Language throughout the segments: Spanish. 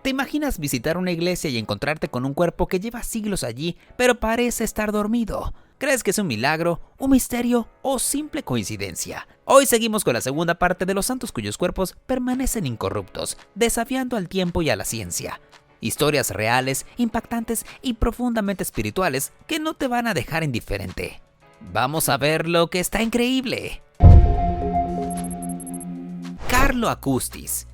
¿Te imaginas visitar una iglesia y encontrarte con un cuerpo que lleva siglos allí, pero parece estar dormido? ¿Crees que es un milagro, un misterio o simple coincidencia? Hoy seguimos con la segunda parte de los santos cuyos cuerpos permanecen incorruptos, desafiando al tiempo y a la ciencia. Historias reales, impactantes y profundamente espirituales que no te van a dejar indiferente. Vamos a ver lo que está increíble. Carlo Acutis.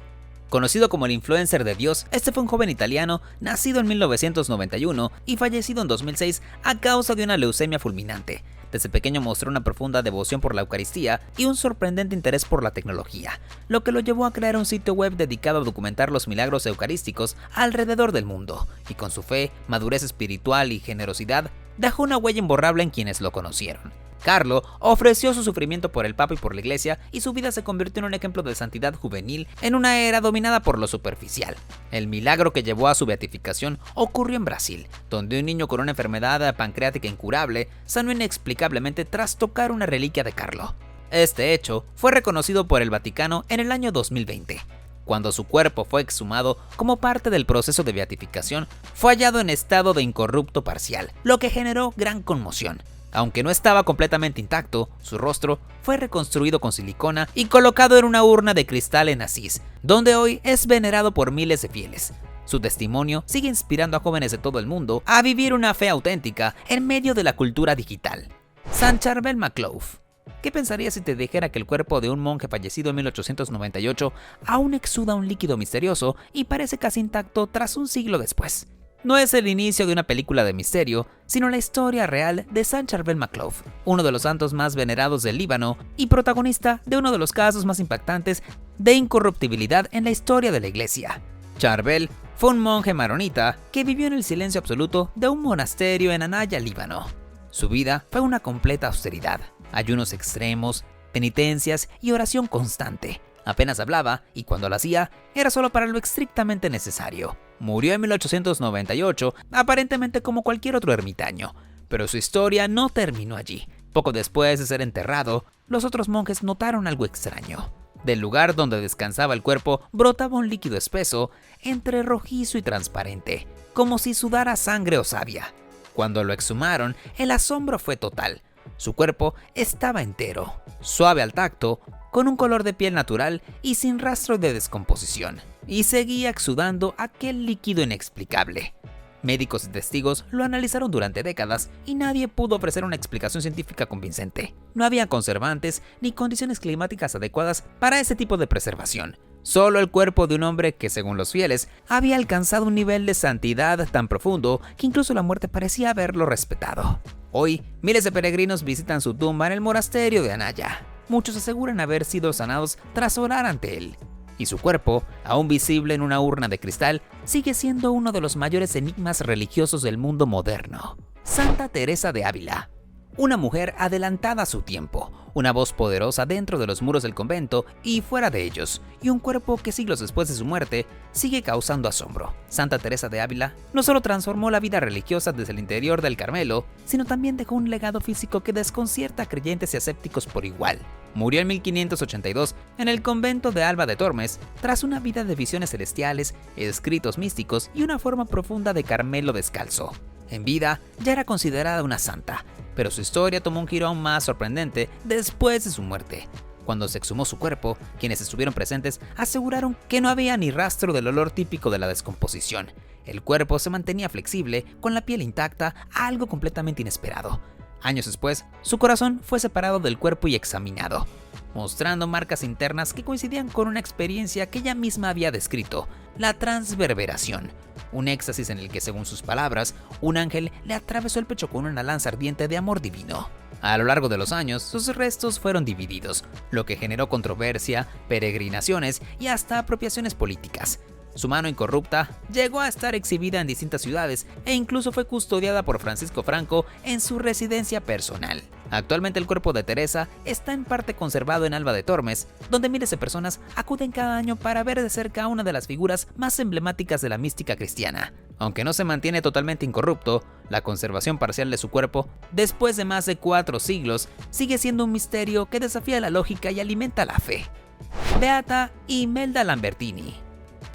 Conocido como el influencer de Dios, este fue un joven italiano nacido en 1991 y fallecido en 2006 a causa de una leucemia fulminante. Desde pequeño mostró una profunda devoción por la Eucaristía y un sorprendente interés por la tecnología, lo que lo llevó a crear un sitio web dedicado a documentar los milagros eucarísticos alrededor del mundo, y con su fe, madurez espiritual y generosidad, dejó una huella imborrable en quienes lo conocieron. Carlo ofreció su sufrimiento por el Papa y por la Iglesia, y su vida se convirtió en un ejemplo de santidad juvenil en una era dominada por lo superficial. El milagro que llevó a su beatificación ocurrió en Brasil, donde un niño con una enfermedad pancreática incurable sanó inexplicablemente tras tocar una reliquia de Carlo. Este hecho fue reconocido por el Vaticano en el año 2020. Cuando su cuerpo fue exhumado como parte del proceso de beatificación, fue hallado en estado de incorrupto parcial, lo que generó gran conmoción. Aunque no estaba completamente intacto, su rostro fue reconstruido con silicona y colocado en una urna de cristal en Asís, donde hoy es venerado por miles de fieles. Su testimonio sigue inspirando a jóvenes de todo el mundo a vivir una fe auténtica en medio de la cultura digital. San Charbel MacLough. ¿Qué pensarías si te dijera que el cuerpo de un monje fallecido en 1898 aún exuda un líquido misterioso y parece casi intacto tras un siglo después? No es el inicio de una película de misterio, sino la historia real de San Charbel MacLough, uno de los santos más venerados del Líbano y protagonista de uno de los casos más impactantes de incorruptibilidad en la historia de la Iglesia. Charbel fue un monje maronita que vivió en el silencio absoluto de un monasterio en Anaya, Líbano. Su vida fue una completa austeridad, ayunos extremos, penitencias y oración constante. Apenas hablaba, y cuando lo hacía, era solo para lo estrictamente necesario. Murió en 1898, aparentemente como cualquier otro ermitaño, pero su historia no terminó allí. Poco después de ser enterrado, los otros monjes notaron algo extraño. Del lugar donde descansaba el cuerpo brotaba un líquido espeso, entre rojizo y transparente, como si sudara sangre o savia. Cuando lo exhumaron, el asombro fue total. Su cuerpo estaba entero, suave al tacto, con un color de piel natural y sin rastro de descomposición, y seguía exudando aquel líquido inexplicable. Médicos y testigos lo analizaron durante décadas y nadie pudo ofrecer una explicación científica convincente. No había conservantes ni condiciones climáticas adecuadas para ese tipo de preservación. Solo el cuerpo de un hombre que, según los fieles, había alcanzado un nivel de santidad tan profundo que incluso la muerte parecía haberlo respetado. Hoy, miles de peregrinos visitan su tumba en el monasterio de Anaya. Muchos aseguran haber sido sanados tras orar ante él. Y su cuerpo, aún visible en una urna de cristal, sigue siendo uno de los mayores enigmas religiosos del mundo moderno. Santa Teresa de Ávila. Una mujer adelantada a su tiempo, una voz poderosa dentro de los muros del convento y fuera de ellos, y un cuerpo que siglos después de su muerte sigue causando asombro. Santa Teresa de Ávila no solo transformó la vida religiosa desde el interior del Carmelo, sino también dejó un legado físico que desconcierta a creyentes y escépticos por igual. Murió en 1582 en el convento de Alba de Tormes, tras una vida de visiones celestiales, escritos místicos y una forma profunda de Carmelo descalzo. En vida ya era considerada una santa, pero su historia tomó un giro aún más sorprendente después de su muerte. Cuando se exhumó su cuerpo, quienes estuvieron presentes aseguraron que no había ni rastro del olor típico de la descomposición. El cuerpo se mantenía flexible, con la piel intacta, algo completamente inesperado. Años después, su corazón fue separado del cuerpo y examinado, mostrando marcas internas que coincidían con una experiencia que ella misma había descrito, la transverberación, un éxtasis en el que, según sus palabras, un ángel le atravesó el pecho con una lanza ardiente de amor divino. A lo largo de los años, sus restos fueron divididos, lo que generó controversia, peregrinaciones y hasta apropiaciones políticas. Su mano incorrupta llegó a estar exhibida en distintas ciudades e incluso fue custodiada por Francisco Franco en su residencia personal. Actualmente el cuerpo de Teresa está en parte conservado en Alba de Tormes, donde miles de personas acuden cada año para ver de cerca a una de las figuras más emblemáticas de la mística cristiana. Aunque no se mantiene totalmente incorrupto, la conservación parcial de su cuerpo, después de más de 4 siglos, sigue siendo un misterio que desafía la lógica y alimenta la fe. Beata Imelda Lambertini.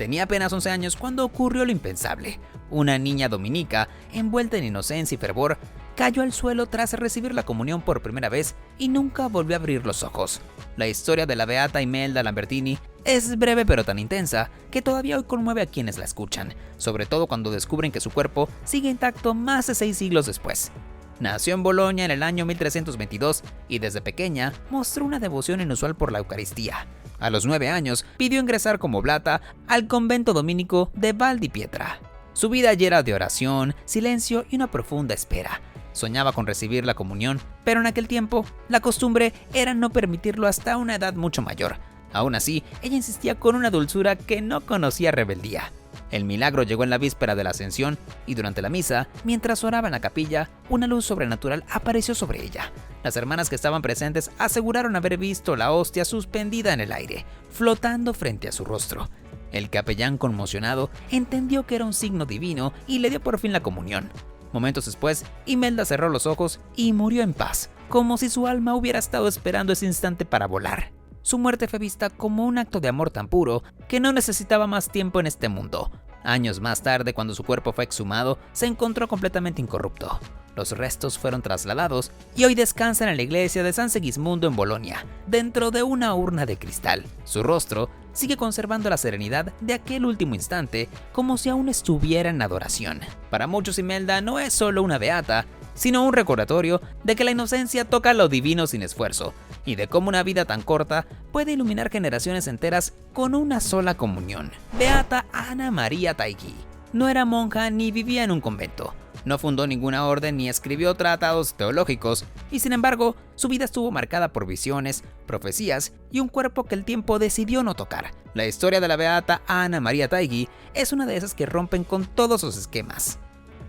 Tenía apenas 11 años cuando ocurrió lo impensable. Una niña dominica, envuelta en inocencia y fervor, cayó al suelo tras recibir la comunión por primera vez y nunca volvió a abrir los ojos. La historia de la beata Imelda Lambertini es breve pero tan intensa que todavía hoy conmueve a quienes la escuchan, sobre todo cuando descubren que su cuerpo sigue intacto más de 6 siglos después. Nació en Bolonia en el año 1322 y desde pequeña mostró una devoción inusual por la Eucaristía. A los 9 años pidió ingresar como oblata al convento dominico de Val di Pietra. Su vida allí era de oración, silencio y una profunda espera. Soñaba con recibir la comunión, pero en aquel tiempo la costumbre era no permitirlo hasta una edad mucho mayor. Aún así, ella insistía con una dulzura que no conocía rebeldía. El milagro llegó en la víspera de la Ascensión y durante la misa, mientras oraba en la capilla, una luz sobrenatural apareció sobre ella. Las hermanas que estaban presentes aseguraron haber visto la hostia suspendida en el aire, flotando frente a su rostro. El capellán, conmocionado, entendió que era un signo divino y le dio por fin la comunión. Momentos después, Imelda cerró los ojos y murió en paz, como si su alma hubiera estado esperando ese instante para volar. Su muerte fue vista como un acto de amor tan puro que no necesitaba más tiempo en este mundo. Años más tarde, cuando su cuerpo fue exhumado, se encontró completamente incorrupto. Los restos fueron trasladados y hoy descansan en la iglesia de San Segismundo en Bolonia, dentro de una urna de cristal. Su rostro sigue conservando la serenidad de aquel último instante, como si aún estuviera en adoración. Para muchos, Imelda no es solo una beata, sino un recordatorio de que la inocencia toca lo divino sin esfuerzo, y de cómo una vida tan corta puede iluminar generaciones enteras con una sola comunión. Beata Anna Maria Taigi. No era monja ni vivía en un convento. No fundó ninguna orden ni escribió tratados teológicos, y sin embargo, su vida estuvo marcada por visiones, profecías y un cuerpo que el tiempo decidió no tocar. La historia de la beata Anna Maria Taigi es una de esas que rompen con todos los esquemas.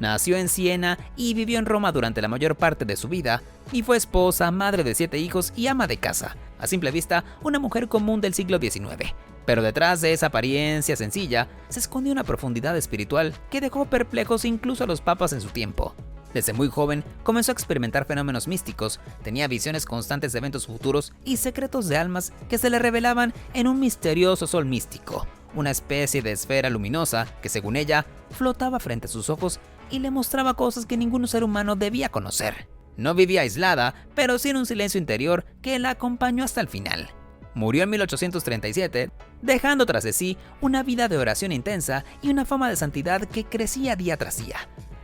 Nació en Siena y vivió en Roma durante la mayor parte de su vida, y fue esposa, madre de 7 hijos y ama de casa. A simple vista, una mujer común del siglo XIX. Pero detrás de esa apariencia sencilla, se esconde una profundidad espiritual que dejó perplejos incluso a los papas en su tiempo. Desde muy joven, comenzó a experimentar fenómenos místicos, tenía visiones constantes de eventos futuros y secretos de almas que se le revelaban en un misterioso sol místico, una especie de esfera luminosa que, según ella, flotaba frente a sus ojos y le mostraba cosas que ningún ser humano debía conocer. No vivía aislada, pero sí en un silencio interior que la acompañó hasta el final. Murió en 1837, dejando tras de sí una vida de oración intensa y una fama de santidad que crecía día tras día.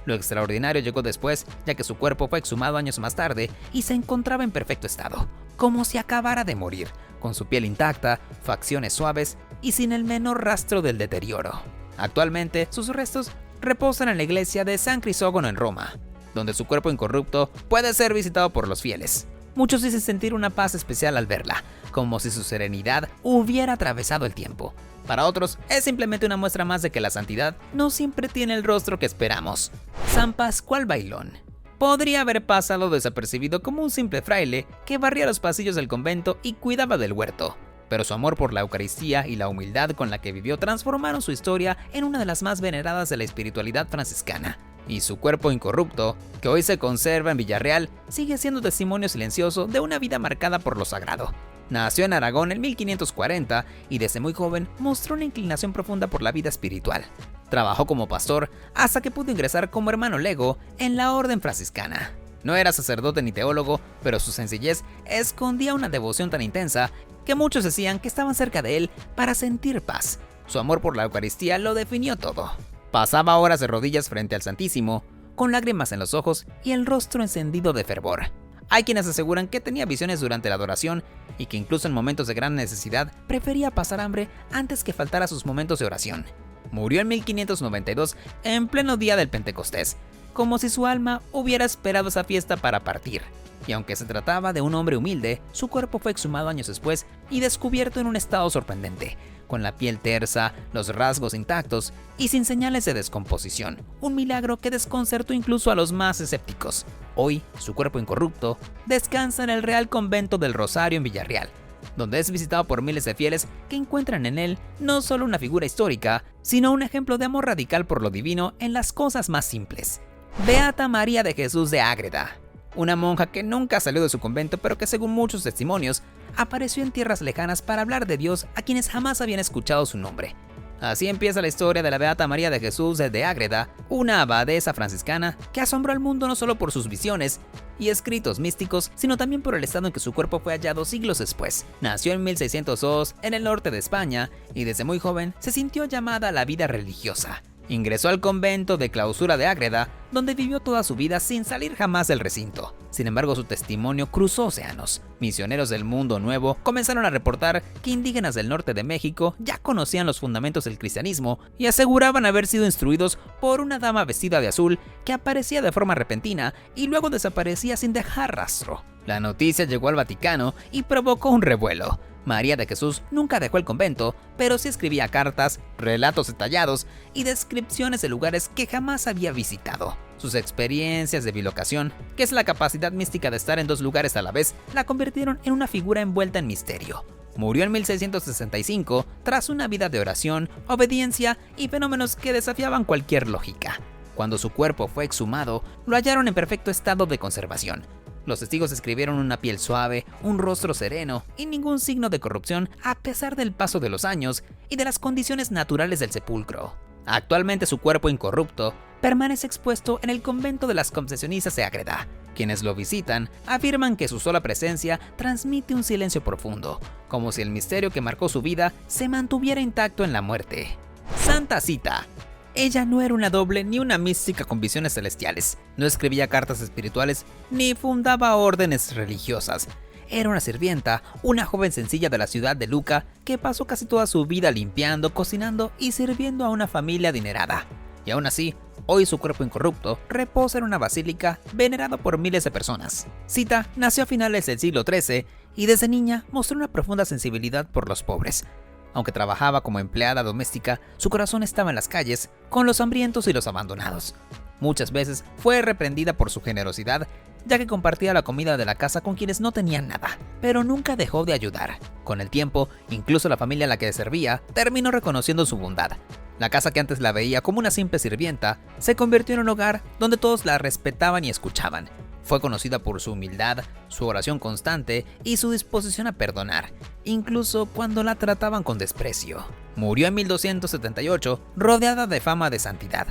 Lo extraordinario llegó después, ya que su cuerpo fue exhumado años más tarde y se encontraba en perfecto estado, como si acabara de morir, con su piel intacta, facciones suaves y sin el menor rastro del deterioro. Actualmente, sus restos reposan en la iglesia de San Crisógono en Roma, donde su cuerpo incorrupto puede ser visitado por los fieles. Muchos dicen sentir una paz especial al verla, como si su serenidad hubiera atravesado el tiempo. Para otros, es simplemente una muestra más de que la santidad no siempre tiene el rostro que esperamos. San Pascual Bailón. Podría haber pasado desapercibido como un simple fraile que barría los pasillos del convento y cuidaba del huerto, pero su amor por la Eucaristía y la humildad con la que vivió transformaron su historia en una de las más veneradas de la espiritualidad franciscana. Y su cuerpo incorrupto, que hoy se conserva en Villarreal, sigue siendo testimonio silencioso de una vida marcada por lo sagrado. Nació en Aragón en 1540 y desde muy joven mostró una inclinación profunda por la vida espiritual. Trabajó como pastor hasta que pudo ingresar como hermano lego en la orden franciscana. No era sacerdote ni teólogo, pero su sencillez escondía una devoción tan intensa que muchos decían que estaban cerca de él para sentir paz. Su amor por la Eucaristía lo definió todo. Pasaba horas de rodillas frente al Santísimo, con lágrimas en los ojos y el rostro encendido de fervor. Hay quienes aseguran que tenía visiones durante la adoración y que incluso en momentos de gran necesidad prefería pasar hambre antes que faltar a sus momentos de oración. Murió en 1592 en pleno día del Pentecostés, como si su alma hubiera esperado esa fiesta para partir. Y aunque se trataba de un hombre humilde, su cuerpo fue exhumado años después y descubierto en un estado sorprendente, con la piel tersa, los rasgos intactos y sin señales de descomposición. Un milagro que desconcertó incluso a los más escépticos. Hoy, su cuerpo incorrupto descansa en el Real Convento del Rosario en Villarreal, donde es visitado por miles de fieles que encuentran en él no solo una figura histórica, sino un ejemplo de amor radical por lo divino en las cosas más simples. Beata María de Jesús de Ágreda, una monja que nunca salió de su convento, pero que según muchos testimonios, apareció en tierras lejanas para hablar de Dios a quienes jamás habían escuchado su nombre. Así empieza la historia de la Beata María de Jesús de Ágreda, una abadesa franciscana que asombró al mundo no solo por sus visiones y escritos místicos, sino también por el estado en que su cuerpo fue hallado siglos después. Nació en 1602 en el norte de España y desde muy joven se sintió llamada a la vida religiosa. Ingresó al convento de clausura de Ágreda, donde vivió toda su vida sin salir jamás del recinto. Sin embargo, su testimonio cruzó océanos. Misioneros del Mundo Nuevo comenzaron a reportar que indígenas del norte de México ya conocían los fundamentos del cristianismo y aseguraban haber sido instruidos por una dama vestida de azul que aparecía de forma repentina y luego desaparecía sin dejar rastro. La noticia llegó al Vaticano y provocó un revuelo. María de Jesús nunca dejó el convento, pero sí escribía cartas, relatos detallados y descripciones de lugares que jamás había visitado. Sus experiencias de bilocación, que es la capacidad mística de estar en dos lugares a la vez, la convirtieron en una figura envuelta en misterio. Murió en 1665 tras una vida de oración, obediencia y fenómenos que desafiaban cualquier lógica. Cuando su cuerpo fue exhumado, lo hallaron en perfecto estado de conservación. Los testigos describieron una piel suave, un rostro sereno y ningún signo de corrupción a pesar del paso de los años y de las condiciones naturales del sepulcro. Actualmente su cuerpo incorrupto permanece expuesto en el convento de las Concepcionistas de Ágreda. Quienes lo visitan afirman que su sola presencia transmite un silencio profundo, como si el misterio que marcó su vida se mantuviera intacto en la muerte. Santa Cita. Ella no era una doble ni una mística con visiones celestiales, no escribía cartas espirituales ni fundaba órdenes religiosas. Era una sirvienta, una joven sencilla de la ciudad de Lucca que pasó casi toda su vida limpiando, cocinando y sirviendo a una familia adinerada. Y aún así, hoy su cuerpo incorrupto reposa en una basílica venerado por miles de personas. Cita nació a finales del siglo XIII y desde niña mostró una profunda sensibilidad por los pobres. Aunque trabajaba como empleada doméstica, su corazón estaba en las calles, con los hambrientos y los abandonados. Muchas veces fue reprendida por su generosidad, ya que compartía la comida de la casa con quienes no tenían nada, pero nunca dejó de ayudar. Con el tiempo, incluso la familia a la que servía terminó reconociendo su bondad. La casa que antes la veía como una simple sirvienta, se convirtió en un hogar donde todos la respetaban y escuchaban. Fue conocida por su humildad, su oración constante y su disposición a perdonar, incluso cuando la trataban con desprecio. Murió en 1278, rodeada de fama de santidad.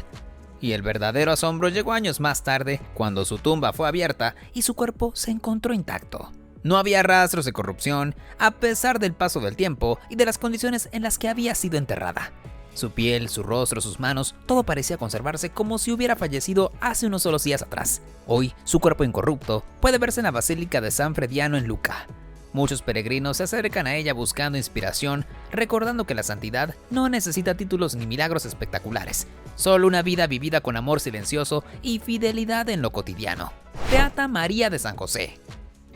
Y el verdadero asombro llegó años más tarde, cuando su tumba fue abierta y su cuerpo se encontró intacto. No había rastros de corrupción, a pesar del paso del tiempo y de las condiciones en las que había sido enterrada. Su piel, su rostro, sus manos, todo parecía conservarse como si hubiera fallecido hace unos solos días atrás. Hoy, su cuerpo incorrupto puede verse en la Basílica de San Frediano en Lucca. Muchos peregrinos se acercan a ella buscando inspiración, recordando que la santidad no necesita títulos ni milagros espectaculares, solo una vida vivida con amor silencioso y fidelidad en lo cotidiano. Beata María de San José.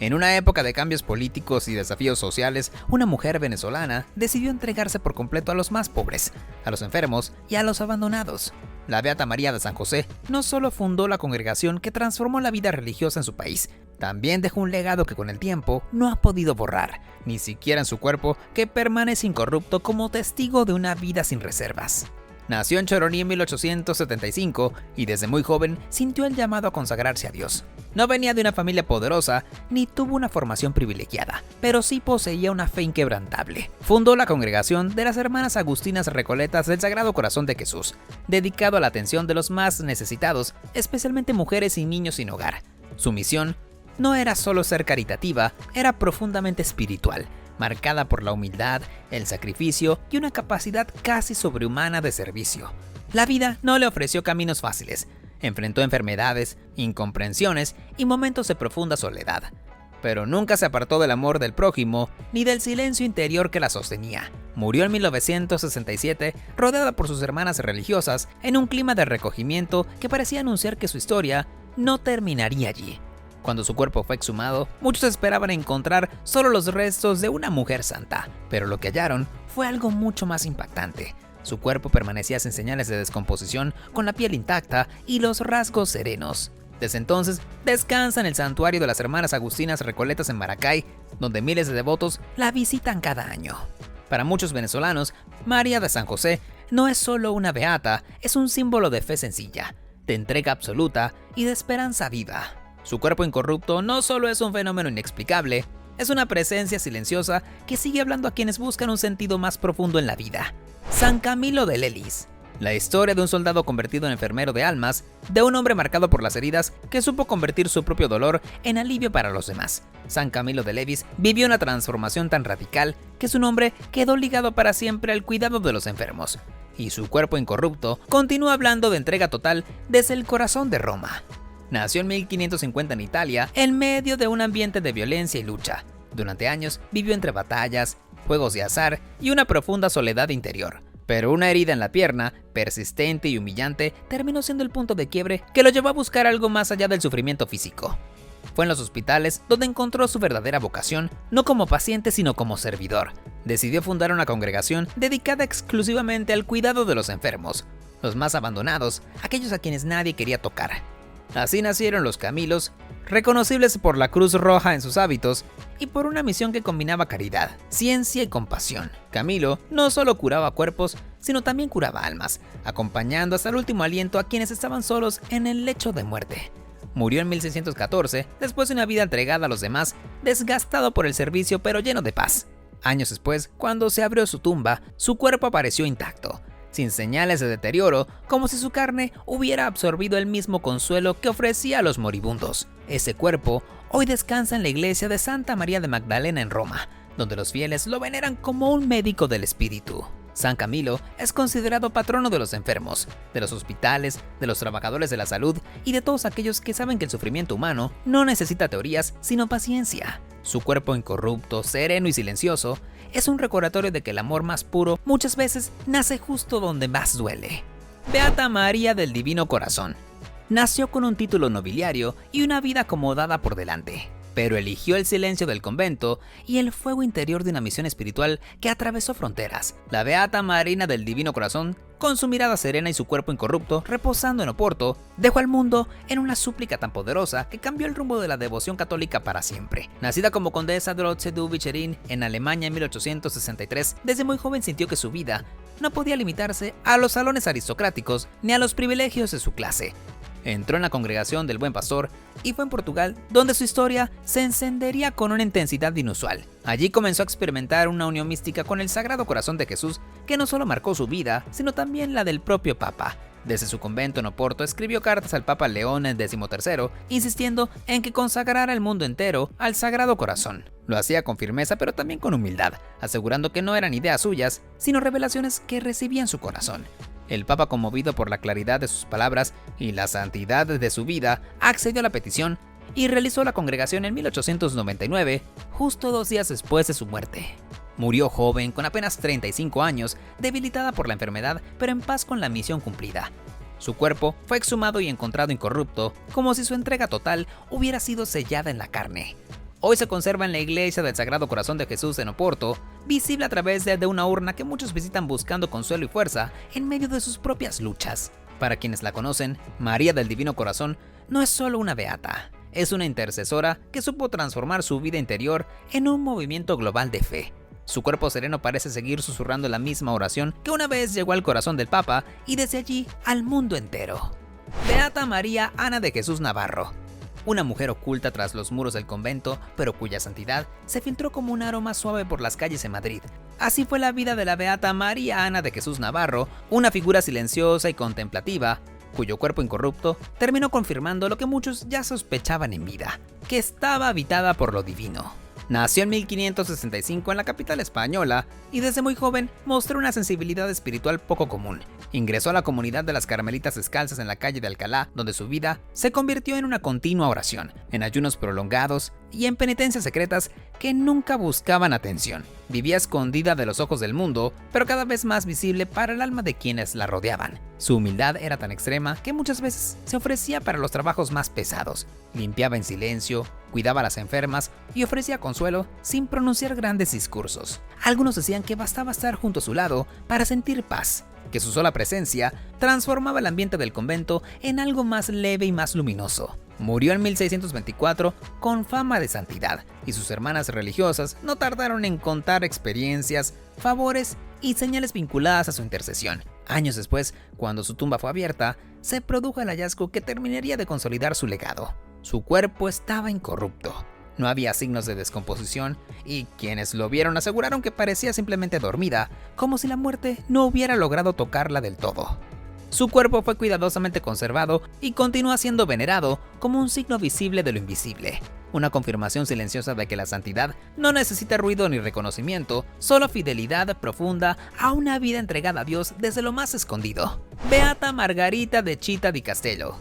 En una época de cambios políticos y desafíos sociales, una mujer venezolana decidió entregarse por completo a los más pobres, a los enfermos y a los abandonados. La Beata María de San José no solo fundó la congregación que transformó la vida religiosa en su país, también dejó un legado que con el tiempo no ha podido borrar, ni siquiera en su cuerpo, que permanece incorrupto como testigo de una vida sin reservas. Nació en Choroní en 1875 y desde muy joven sintió el llamado a consagrarse a Dios. No venía de una familia poderosa ni tuvo una formación privilegiada, pero sí poseía una fe inquebrantable. Fundó la congregación de las Hermanas Agustinas Recoletas del Sagrado Corazón de Jesús, dedicado a la atención de los más necesitados, especialmente mujeres y niños sin hogar. Su misión no era solo ser caritativa, era profundamente espiritual, marcada por la humildad, el sacrificio y una capacidad casi sobrehumana de servicio. La vida no le ofreció caminos fáciles, enfrentó enfermedades, incomprensiones y momentos de profunda soledad, pero nunca se apartó del amor del prójimo ni del silencio interior que la sostenía. Murió en 1967, rodeada por sus hermanas religiosas, en un clima de recogimiento que parecía anunciar que su historia no terminaría allí. Cuando su cuerpo fue exhumado, muchos esperaban encontrar solo los restos de una mujer santa, pero lo que hallaron fue algo mucho más impactante. Su cuerpo permanecía sin señales de descomposición, con la piel intacta y los rasgos serenos. Desde entonces, descansa en el santuario de las Hermanas Agustinas Recoletas en Maracay, donde miles de devotos la visitan cada año. Para muchos venezolanos, María de San José no es solo una beata, es un símbolo de fe sencilla, de entrega absoluta y de esperanza viva. Su cuerpo incorrupto no solo es un fenómeno inexplicable, es una presencia silenciosa que sigue hablando a quienes buscan un sentido más profundo en la vida. San Camilo de Lelis. La historia de un soldado convertido en enfermero de almas, de un hombre marcado por las heridas que supo convertir su propio dolor en alivio para los demás. San Camilo de Lelis vivió una transformación tan radical que su nombre quedó ligado para siempre al cuidado de los enfermos, y su cuerpo incorrupto continúa hablando de entrega total desde el corazón de Roma. Nació en 1550 en Italia, en medio de un ambiente de violencia y lucha. Durante años vivió entre batallas, juegos de azar y una profunda soledad interior. Pero una herida en la pierna, persistente y humillante, terminó siendo el punto de quiebre que lo llevó a buscar algo más allá del sufrimiento físico. Fue en los hospitales donde encontró su verdadera vocación, no como paciente sino como servidor. Decidió fundar una congregación dedicada exclusivamente al cuidado de los enfermos, los más abandonados, aquellos a quienes nadie quería tocar. Así nacieron los Camilos, reconocibles por la cruz roja en sus hábitos y por una misión que combinaba caridad, ciencia y compasión. Camilo no solo curaba cuerpos, sino también curaba almas, acompañando hasta el último aliento a quienes estaban solos en el lecho de muerte. Murió en 1614, después de una vida entregada a los demás, desgastado por el servicio pero lleno de paz. Años después, cuando se abrió su tumba, su cuerpo apareció intacto, sin señales de deterioro, como si su carne hubiera absorbido el mismo consuelo que ofrecía a los moribundos. Ese cuerpo hoy descansa en la iglesia de Santa María de Magdalena en Roma, donde los fieles lo veneran como un médico del espíritu. San Camilo es considerado patrono de los enfermos, de los hospitales, de los trabajadores de la salud y de todos aquellos que saben que el sufrimiento humano no necesita teorías, sino paciencia. Su cuerpo incorrupto, sereno y silencioso es un recordatorio de que el amor más puro muchas veces nace justo donde más duele. Beata María del Divino Corazón. Nació con un título nobiliario y una vida acomodada por delante, pero eligió el silencio del convento y el fuego interior de una misión espiritual que atravesó fronteras. La Beata Marina del Divino Corazón, con su mirada serena y su cuerpo incorrupto reposando en Oporto, dejó al mundo en una súplica tan poderosa que cambió el rumbo de la devoción católica para siempre. Nacida como condesa de Lotze-du-Vicherin en Alemania en 1863, desde muy joven sintió que su vida no podía limitarse a los salones aristocráticos ni a los privilegios de su clase. Entró en la congregación del Buen Pastor y fue en Portugal donde su historia se encendería con una intensidad inusual. Allí comenzó a experimentar una unión mística con el Sagrado Corazón de Jesús que no solo marcó su vida, sino también la del propio Papa. Desde su convento en Oporto escribió cartas al Papa León XIII, insistiendo en que consagrara el mundo entero al Sagrado Corazón. Lo hacía con firmeza pero también con humildad, asegurando que no eran ideas suyas, sino revelaciones que recibía en su corazón. El Papa, conmovido por la claridad de sus palabras y la santidad de su vida, accedió a la petición y realizó la congregación en 1899, justo 2 días después de su muerte. Murió joven, con apenas 35 años, debilitada por la enfermedad, pero en paz con la misión cumplida. Su cuerpo fue exhumado y encontrado incorrupto, como si su entrega total hubiera sido sellada en la carne. Hoy se conserva en la iglesia del Sagrado Corazón de Jesús en Oporto, visible a través de una urna que muchos visitan buscando consuelo y fuerza en medio de sus propias luchas. Para quienes la conocen, María del Divino Corazón no es solo una beata, es una intercesora que supo transformar su vida interior en un movimiento global de fe. Su cuerpo sereno parece seguir susurrando la misma oración que una vez llegó al corazón del Papa y desde allí al mundo entero. Beata María Ana de Jesús Navarro. Una mujer oculta tras los muros del convento, pero cuya santidad se filtró como un aroma suave por las calles en Madrid. Así fue la vida de la Beata María Ana de Jesús Navarro, una figura silenciosa y contemplativa, cuyo cuerpo incorrupto terminó confirmando lo que muchos ya sospechaban en vida, que estaba habitada por lo divino. Nació en 1565 en la capital española y desde muy joven mostró una sensibilidad espiritual poco común. Ingresó a la comunidad de las Carmelitas Descalzas en la calle de Alcalá, donde su vida se convirtió en una continua oración, en ayunos prolongados y en penitencias secretas que nunca buscaban atención. Vivía escondida de los ojos del mundo, pero cada vez más visible para el alma de quienes la rodeaban. Su humildad era tan extrema que muchas veces se ofrecía para los trabajos más pesados. Limpiaba en silencio, cuidaba a las enfermas y ofrecía consuelo sin pronunciar grandes discursos. Algunos decían que bastaba estar junto a su lado para sentir paz, que su sola presencia transformaba el ambiente del convento en algo más leve y más luminoso. Murió en 1624 con fama de santidad, y sus hermanas religiosas no tardaron en contar experiencias, favores y señales vinculadas a su intercesión. Años después, cuando su tumba fue abierta, se produjo el hallazgo que terminaría de consolidar su legado. Su cuerpo estaba incorrupto. No había signos de descomposición y quienes lo vieron aseguraron que parecía simplemente dormida, como si la muerte no hubiera logrado tocarla del todo. Su cuerpo fue cuidadosamente conservado y continúa siendo venerado como un signo visible de lo invisible, una confirmación silenciosa de que la santidad no necesita ruido ni reconocimiento, solo fidelidad profunda a una vida entregada a Dios desde lo más escondido. Beata Margarita de Città di Castello.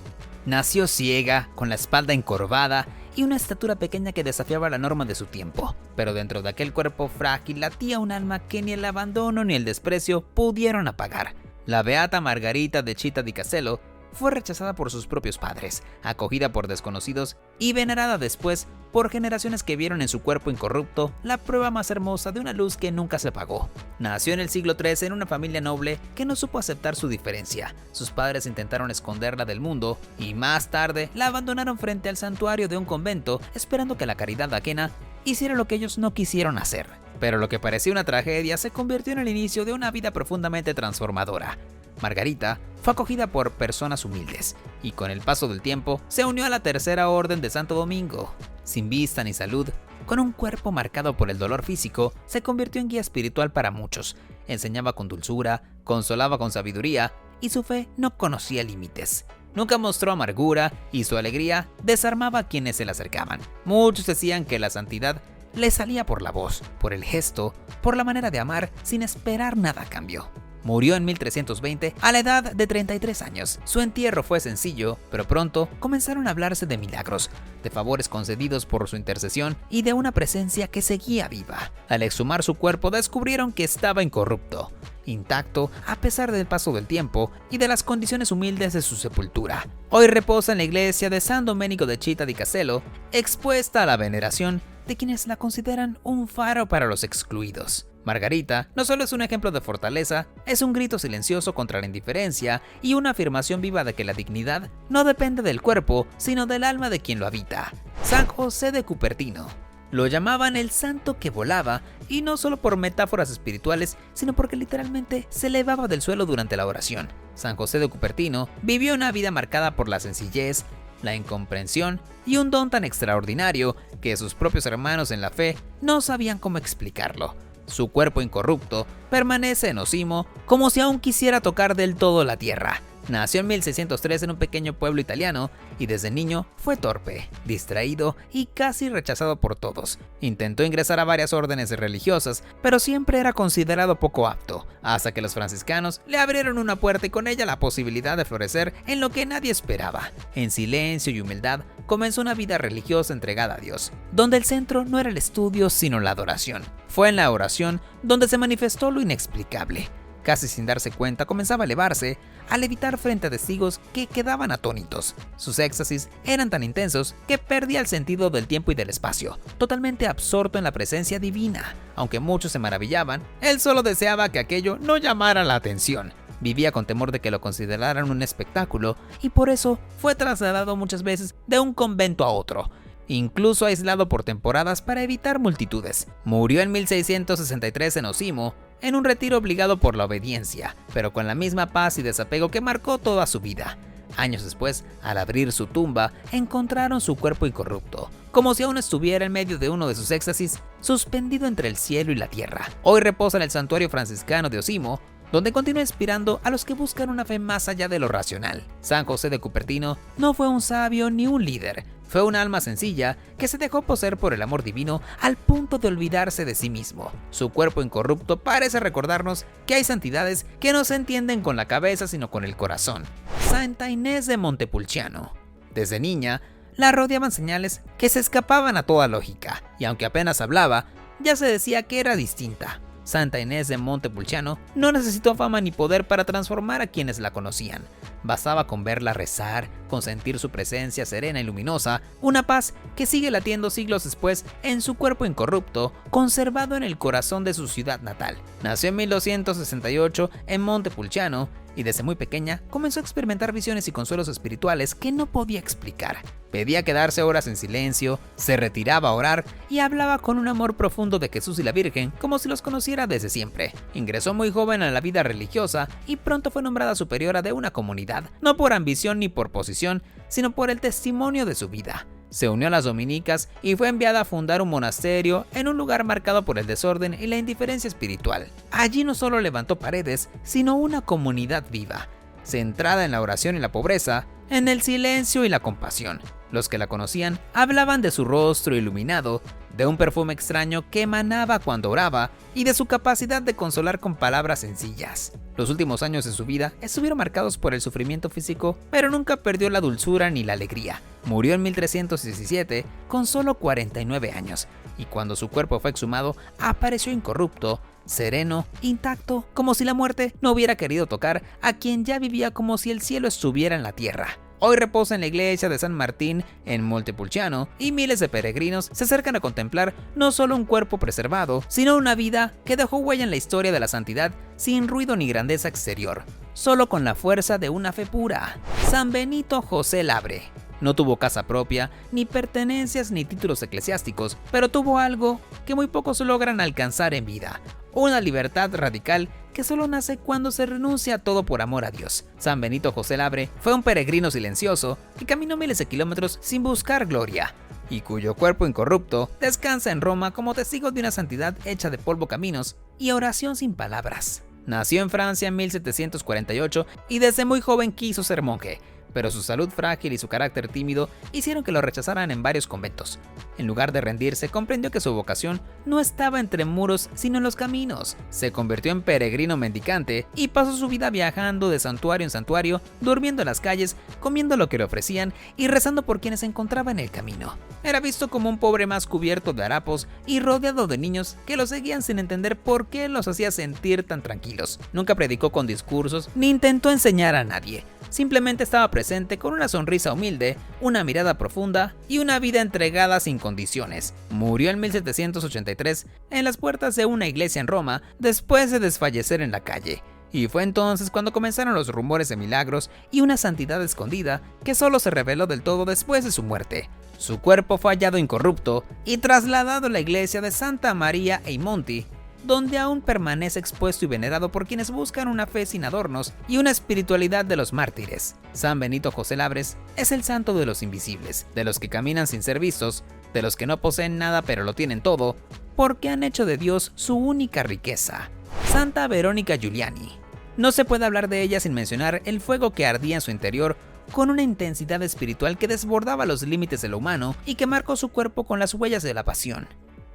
Nació ciega, con la espalda encorvada y una estatura pequeña que desafiaba la norma de su tiempo, pero dentro de aquel cuerpo frágil latía un alma que ni el abandono ni el desprecio pudieron apagar. La Beata Margarita de Città di Castello fue rechazada por sus propios padres, acogida por desconocidos y venerada después por generaciones que vieron en su cuerpo incorrupto la prueba más hermosa de una luz que nunca se apagó. Nació en el siglo XIII en una familia noble que no supo aceptar su diferencia. Sus padres intentaron esconderla del mundo y más tarde la abandonaron frente al santuario de un convento, esperando que la caridad ajena hiciera lo que ellos no quisieron hacer. Pero lo que parecía una tragedia se convirtió en el inicio de una vida profundamente transformadora. Margarita fue acogida por personas humildes y con el paso del tiempo se unió a la Tercera Orden de Santo Domingo. Sin vista ni salud, con un cuerpo marcado por el dolor físico, se convirtió en guía espiritual para muchos. Enseñaba con dulzura, consolaba con sabiduría y su fe no conocía límites. Nunca mostró amargura y su alegría desarmaba a quienes se le acercaban. Muchos decían que la santidad le salía por la voz, por el gesto, por la manera de amar sin esperar nada a cambio. Murió en 1320 a la edad de 33 años. Su entierro fue sencillo, pero pronto comenzaron a hablarse de milagros, de favores concedidos por su intercesión y de una presencia que seguía viva. Al exhumar su cuerpo descubrieron que estaba incorrupto, intacto a pesar del paso del tiempo y de las condiciones humildes de su sepultura. Hoy reposa en la iglesia de San Domenico de Città di Castello, expuesta a la veneración de quienes la consideran un faro para los excluidos. Margarita no solo es un ejemplo de fortaleza, es un grito silencioso contra la indiferencia y una afirmación viva de que la dignidad no depende del cuerpo, sino del alma de quien lo habita. San José de Cupertino. Lo llamaban el santo que volaba, y no solo por metáforas espirituales, sino porque literalmente se elevaba del suelo durante la oración. San José de Cupertino vivió una vida marcada por la sencillez, la incomprensión y un don tan extraordinario que sus propios hermanos en la fe no sabían cómo explicarlo. Su cuerpo incorrupto permanece en Osimo como si aún quisiera tocar del todo la tierra. Nació en 1603 en un pequeño pueblo italiano y desde niño fue torpe, distraído y casi rechazado por todos. Intentó ingresar a varias órdenes religiosas, pero siempre era considerado poco apto, hasta que los franciscanos le abrieron una puerta y con ella la posibilidad de florecer en lo que nadie esperaba. En silencio y humildad comenzó una vida religiosa entregada a Dios, donde el centro no era el estudio sino la adoración. Fue en la oración donde se manifestó lo inexplicable. Casi sin darse cuenta comenzaba a elevarse, a levitar frente a testigos que quedaban atónitos. Sus éxtasis eran tan intensos que perdía el sentido del tiempo y del espacio, totalmente absorto en la presencia divina. Aunque muchos se maravillaban, él solo deseaba que aquello no llamara la atención. Vivía con temor de que lo consideraran un espectáculo y por eso fue trasladado muchas veces de un convento a otro, incluso aislado por temporadas para evitar multitudes. Murió en 1663 en Osimo, en un retiro obligado por la obediencia, pero con la misma paz y desapego que marcó toda su vida. Años después, al abrir su tumba, encontraron su cuerpo incorrupto, como si aún estuviera en medio de uno de sus éxtasis, suspendido entre el cielo y la tierra. Hoy reposa en el santuario franciscano de Osimo, donde continúa inspirando a los que buscan una fe más allá de lo racional. San José de Cupertino no fue un sabio ni un líder, fue un alma sencilla que se dejó poseer por el amor divino al punto de olvidarse de sí mismo. Su cuerpo incorrupto parece recordarnos que hay santidades que no se entienden con la cabeza sino con el corazón. Santa Inés de Montepulciano. Desde niña, la rodeaban señales que se escapaban a toda lógica, y aunque apenas hablaba, ya se decía que era distinta. Santa Inés de Montepulciano no necesitó fama ni poder para transformar a quienes la conocían. Bastaba con verla rezar, con sentir su presencia serena y luminosa, una paz que sigue latiendo siglos después en su cuerpo incorrupto, conservado en el corazón de su ciudad natal. Nació en 1268 en Montepulciano y desde muy pequeña comenzó a experimentar visiones y consuelos espirituales que no podía explicar. Pedía quedarse horas en silencio, se retiraba a orar y hablaba con un amor profundo de Jesús y la Virgen como si los conociera desde siempre. Ingresó muy joven a la vida religiosa y pronto fue nombrada superiora de una comunidad, no por ambición ni por posición, sino por el testimonio de su vida. Se unió a las dominicas y fue enviada a fundar un monasterio en un lugar marcado por el desorden y la indiferencia espiritual. Allí no solo levantó paredes, sino una comunidad viva, centrada en la oración y la pobreza, en el silencio y la compasión. Los que la conocían hablaban de su rostro iluminado, de un perfume extraño que emanaba cuando oraba y de su capacidad de consolar con palabras sencillas. Los últimos años de su vida estuvieron marcados por el sufrimiento físico, pero nunca perdió la dulzura ni la alegría. Murió en 1317 con solo 49 años, y cuando su cuerpo fue exhumado, apareció incorrupto, sereno, intacto, como si la muerte no hubiera querido tocar a quien ya vivía como si el cielo estuviera en la tierra. Hoy reposa en la iglesia de San Martín en Montepulciano y miles de peregrinos se acercan a contemplar no solo un cuerpo preservado, sino una vida que dejó huella en la historia de la santidad sin ruido ni grandeza exterior, solo con la fuerza de una fe pura. San Benito José Labre. No tuvo casa propia, ni pertenencias ni títulos eclesiásticos, pero tuvo algo que muy pocos logran alcanzar en vida: una libertad radical que solo nace cuando se renuncia a todo por amor a Dios. San Benito José Labre fue un peregrino silencioso que caminó miles de kilómetros sin buscar gloria, y cuyo cuerpo incorrupto descansa en Roma como testigo de una santidad hecha de polvo, caminos y oración sin palabras. Nació en Francia en 1748 y desde muy joven quiso ser monje, pero su salud frágil y su carácter tímido hicieron que lo rechazaran en varios conventos. En lugar de rendirse, comprendió que su vocación no estaba entre muros, sino en los caminos. Se convirtió en peregrino mendicante y pasó su vida viajando de santuario en santuario, durmiendo en las calles, comiendo lo que le ofrecían y rezando por quienes se encontraba en el camino. Era visto como un pobre más cubierto de harapos y rodeado de niños que lo seguían sin entender por qué los hacía sentir tan tranquilos. Nunca predicó con discursos ni intentó enseñar a nadie. Simplemente estaba presente con una sonrisa humilde, una mirada profunda y una vida entregada sin condiciones. Murió en 1783 en las puertas de una iglesia en Roma después de desfallecer en la calle. Y fue entonces cuando comenzaron los rumores de milagros y una santidad escondida que solo se reveló del todo después de su muerte. Su cuerpo fue hallado incorrupto y trasladado a la iglesia de Santa María ei Monti, donde aún permanece expuesto y venerado por quienes buscan una fe sin adornos y una espiritualidad de los mártires. San Benito José Labres es el santo de los invisibles, de los que caminan sin ser vistos, de los que no poseen nada pero lo tienen todo, porque han hecho de Dios su única riqueza. Santa Verónica Giuliani. No se puede hablar de ella sin mencionar el fuego que ardía en su interior con una intensidad espiritual que desbordaba los límites de lo humano y que marcó su cuerpo con las huellas de la pasión.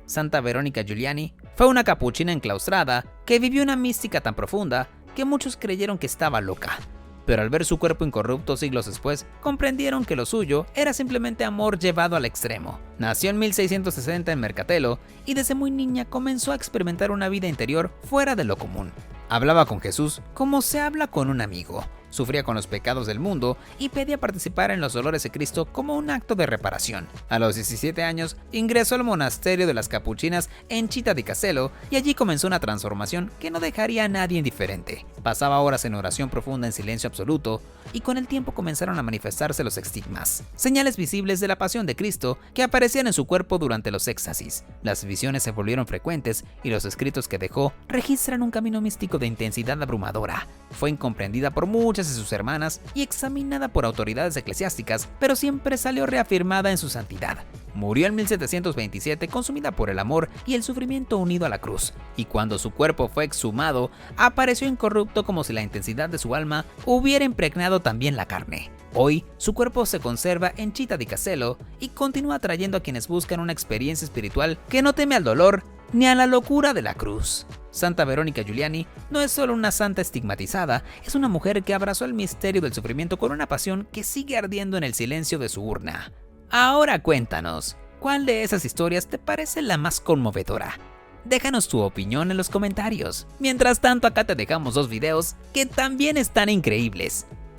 Santa Verónica Giuliani fue una capuchina enclaustrada que vivió una mística tan profunda que muchos creyeron que estaba loca. Pero al ver su cuerpo incorrupto siglos después, comprendieron que lo suyo era simplemente amor llevado al extremo. Nació en 1660 en Mercatello y desde muy niña comenzó a experimentar una vida interior fuera de lo común. Hablaba con Jesús como se habla con un amigo. Sufría con los pecados del mundo y pedía participar en los dolores de Cristo como un acto de reparación. A los 17 años ingresó al monasterio de las Capuchinas en Città di Castello y allí comenzó una transformación que no dejaría a nadie indiferente. Pasaba horas en oración profunda en silencio absoluto y con el tiempo comenzaron a manifestarse los estigmas, señales visibles de la pasión de Cristo que aparecían en su cuerpo durante los éxtasis. Las visiones se volvieron frecuentes y los escritos que dejó registran un camino místico de intensidad abrumadora. Fue incomprendida por muchas de sus hermanas y examinada por autoridades eclesiásticas, pero siempre salió reafirmada en su santidad. Murió en 1727 consumida por el amor y el sufrimiento unido a la cruz, y cuando su cuerpo fue exhumado, apareció incorrupto como si la intensidad de su alma hubiera impregnado también la carne. Hoy, su cuerpo se conserva en Città di Castello y continúa atrayendo a quienes buscan una experiencia espiritual que no teme al dolor ni a la locura de la cruz. Santa Verónica Giuliani no es solo una santa estigmatizada, es una mujer que abrazó el misterio del sufrimiento con una pasión que sigue ardiendo en el silencio de su urna. Ahora cuéntanos, ¿cuál de esas historias te parece la más conmovedora? Déjanos tu opinión en los comentarios. Mientras tanto, acá te dejamos dos videos que también están increíbles.